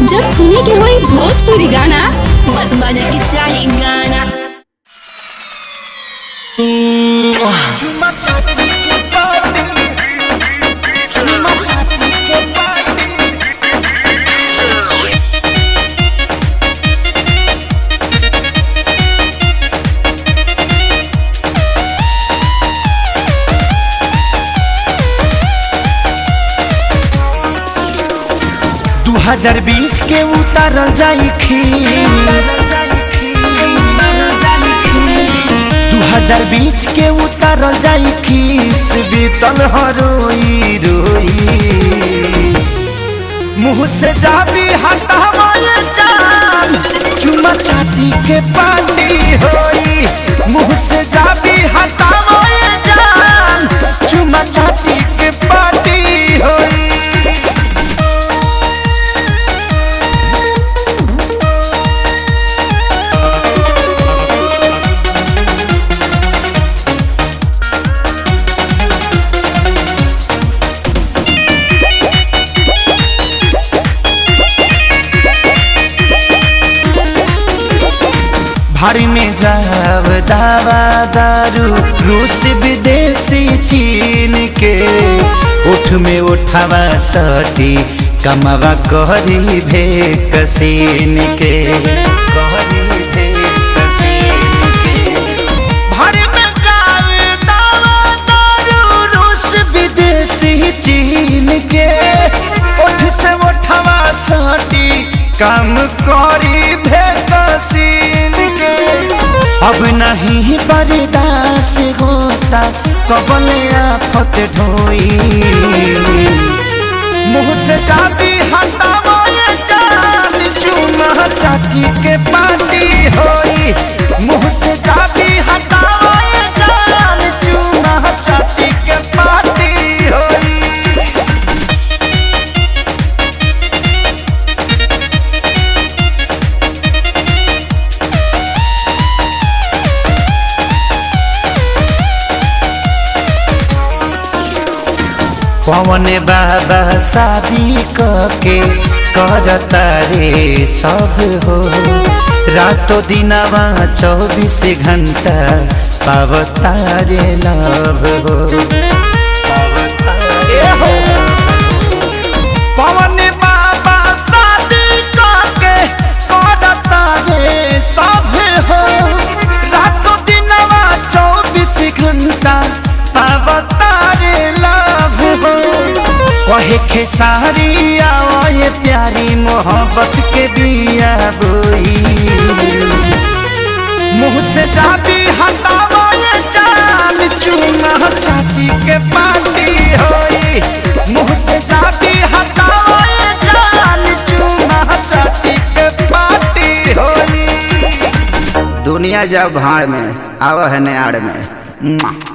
जब सुने के होई भोजपुरी गाना बस बजे के चाही गाना। दू 2020 के उतारल जाई खीस 2020 के उतारल जाई खीस बीतल हरोई रोई मुँह से जाबी हटावे जान चुमा चाटी के पार्टी होई मुँह से जाबी हटावे जान चुमा चाटी के पार्टी होई। भारी में जाव दावा दारू रूस विदेशी चीन के उठ में उठावा सटी कमावा कहरी भे कसीन के भारी में जाव दावा दारू रूस विदेशी चीन के उठ से उठावा सटी कम करी भे कसीन के अब नहीं बर्दाश्त होता कबल आफत ढोई मुँह से जाती हटावे जान चूना चाटी के पार्टी होई मुँह से जाती हटावे जान चूना चाटी के पार्टी होई। पवन बाबा शादी के करता रे सब हो रातों दिनवा 24 घंटा पावता रे लव हो पवन बाबा शादी के करता रे सब हो रातों दिनवा 24 घंटा पावता रे लव कहे खेसारी आए प्यारी मोहब्बत के दिया बोई मुँह से जाती हटावे जान चूना छाती के पार्टी होई मुँह से जाती हटावे जान चूना छाती के पार्टी होई। दुनिया जब भाड़ में आवा है नाड़ में।